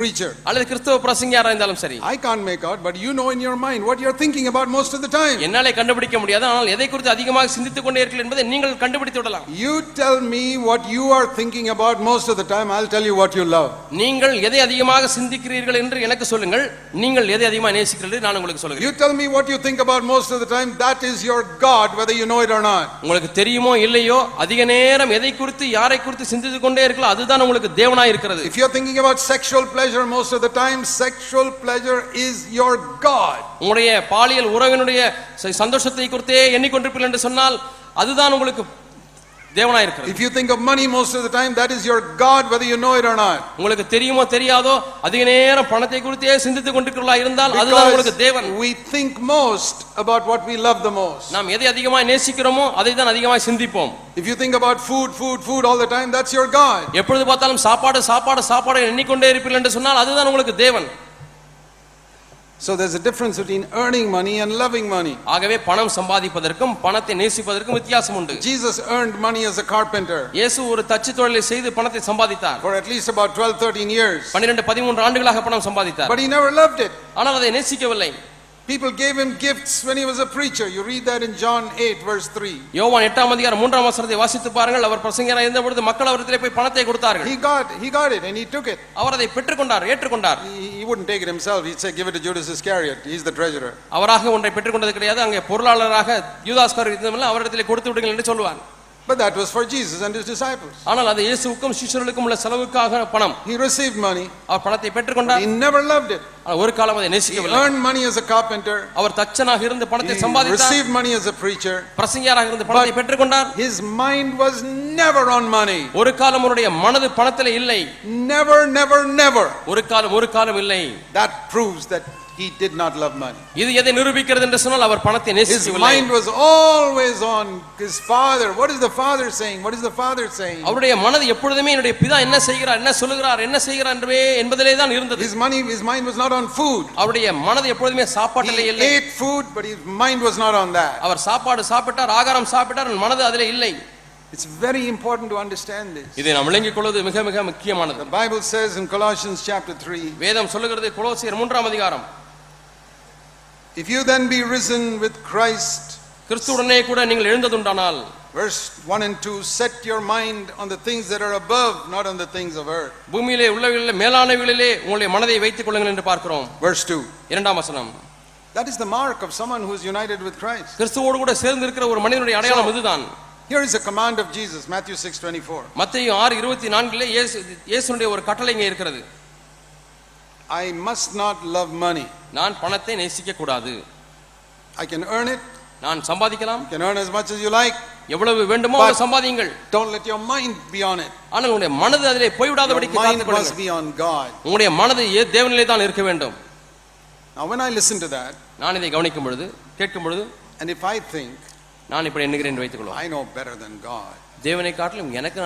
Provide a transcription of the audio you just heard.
preacher. அல்லது கிறிஸ்தவ பிரசங்கியாரா இருந்தாலும் சரி. I can't make out, but you know in your mind what you're thinking about most of the time. என்னாலே கண்டுபிடிக்க முடியாது, ஆனால் எதை குறித்து அதிகமாக சிந்தித்துக் கொண்டே இருக்கிறீர்கள் என்பதை நீங்கள் கண்டுபிடித்து விடலாம். You tell me what you are thinking about most of the time, I'll tell you what you love. நீங்கள் எதை அதிகமாக சிந்திக்கிறீர்கள் என்று எனக்கு சொல்லுங்கள், நீங்கள் எதை அதிகமாக நேசிக்கிறீர்கள் நான் உங்களுக்கு சொல்கிறேன். You tell me what you think about most of the time, that is your God, whether you know it or not. உங்களுக்கு தெரியுமோ இல்லையோ அதிக நேரம் எதை குறித்து யாரை குறித்து சிந்தித்துக் கொண்டே இருக்கலாம், அதுதான் உங்களுக்கு தேவனாய் இருக்கிறது. If you're thinking about sexual pleasure most of the time, sexual pleasure is your God. உங்களுடைய பாலியல் உறவினுடைய சந்தோஷத்தை குறித்தே எண்ணிக்கொண்டிருப்பீர்கள் என்று சொன்னால் அதுதான் உங்களுக்கு தேவனாய் இருக்கிறது. If you think of money most of the time, that is your God, whether you know it or not. உங்களுக்கு தெரியுமோ தெரியாதோ அதிக நேரம் பணத்தை குறித்தே சிந்தித்துக் கொண்டிருக்கிறீர்களா இருந்தால் அதுதான் உங்களுக்கு தேவன். We think most about what we love the most. நாம் எதை அதிகமாக நேசிக்கிறோமோ அதை தான் அதிகமாக சிந்திப்போம். If you think about food all the time, that's your God. எப்பொழுது பார்த்தாலும் சாப்பாடு எண்ணிக்கொண்டே இருப்பீர்கள் என்று சொன்னால் அதுதான் உங்களுக்கு தேவன். So there's a difference between earning money and loving money. ஆகவே பணம் சம்பாதிப்பதற்கும் பணத்தை நேசிப்பதற்கும் வித்தியாசம் உண்டு. Jesus earned money as a carpenter. இயேசு ஒரு தச்சு தொழிலை செய்து பணத்தை சம்பாதித்தார். For at least about 12-13 years. 12-13 ஆண்டுகளாக பணம் சம்பாதித்தார். But he never loved it. ஆனால் அதை நேசிக்கவில்லை. People gave him gifts when he was a preacher. You read that in John 8 verse 3. யோவான் 8ஆம் அதிகாரம் 3ஆம் வசனத்தை வாசித்து பாருங்கள். அவர் பிரசங்கியாராக இருந்த பொழுது மக்கள் அவரிடத்திலே போய் பணத்தை கொடுத்தார்கள். He got it and he took it. அவர் அதை பெற்றுக்கொண்டார், ஏற்றுக்கொண்டார். He wouldn't take it himself. He'd say give it to Judas Iscariot. He's the treasurer. அவராக ஒன்றை பெற்றுக்கொண்டது கிடையாது. அங்கே பொருளாளராக யூதாஸ்கார் இருந்தவர்கள் அவரிடத்திலே கொடுத்து விடுங்கள் என்று சொல்வார். But that was for Jesus and his disciples. ஆனால் அது இயேசுவுக்கும் சீஷர்களுக்கும் உள்ள செலவுக்காக பணம். He received money. அவர் பணத்தை பெற்றுக்கொண்டார். He never loved it. ஒரு காலம் அதை நேசிக்கவில்லை. He earned money as a carpenter. அவர் தச்சனாக இருந்து பணத்தை சம்பாதித்தார். He received money as a preacher. பிரசங்கியாராக இருந்து பணத்தை பெற்றுக்கொண்டார். His mind was never on money. ஒரு காலம் அவருடைய மனது பணத்திலே இல்லை. Never. ஒரு காலம் இல்லை. That proves that he did not love money. இது எதை நிரூபிக்கிறது என்று சொன்னால் அவர் பணத்தை நேசிக்கவில்லை. His mind was always on his father. What is the father saying? அவருடைய மனது எப்பொழுதுமே என்னுடைய பிதா என்ன செய்கிறார், என்ன சொல்லுகிறார், என்ன செய்கிறார் என்பதிலே தான் இருந்தது. His mind was not on food. அவருடைய மனது எப்பொழுதுமே சாப்பாட்டிலே இல்லை. He ate food but his mind was not on that. அவர் சாப்பிட்டார், ஆகாரம் சாப்பிட்டார், மனது அதிலே இல்லை. It's very important to understand this. இதை நாம் விளங்கிக் கொள்வது மிக மிக முக்கியமானது. The Bible says in Colossians chapter 3. வேதம் சொல்லுகிறது கொலோசியர் 3ஆம் அதிகாரம். If you then be risen with Christ, கிறிஸ்துவுடனே கூட நீங்கள் எழுந்ததுண்டானால், verse 1 and 2, set your mind on the things that are above, not on the things of earth. பூமியிலே உள்ளவைகளிலே மேலானவைகளிலே உங்களுடைய மனதை வைத்துக் கொள்ளுங்கள் என்று பார்க்கிறோம். Verse 2. இரண்டாம் வசனம். That is the mark of someone who is united with Christ. கிறிஸ்துவோடு கூட சேர்ந்து இருக்கிற ஒரு மனிதனுடைய அடையாளம் இதுதான். Here is a command of Jesus, Matthew 6:24. மத்தேயு 6:24 இயேசுனுடைய ஒரு கட்டளை இங்கே இருக்கிறது. I must not love money. நான் பணத்தை நேசிக்க கூடாது. I can earn it. நான் சம்பாதிக்கலாம். You can earn as much as you like. எவ்வளவு வேண்டுமோ அதை சம்பாதியுங்கள். Don't let your mind be on it. ஆனால் உங்களுடைய மனது அதிலே போய் விடாதபடிக்கு காத்துக் கொள்ளுங்கள். Must be on God. உங்களுடைய மனது தேவனிலே தான் இருக்க வேண்டும். Now when I listen to that, நான் இதை கவனிக்கும் பொழுது, கேட்கும் பொழுது, and if I think, நான் இப்படி எண்ணுகிறேன் என்று வைத்துக் கொள்வோம், I know better than God. தேவனை காட்டிலும் எனக்கு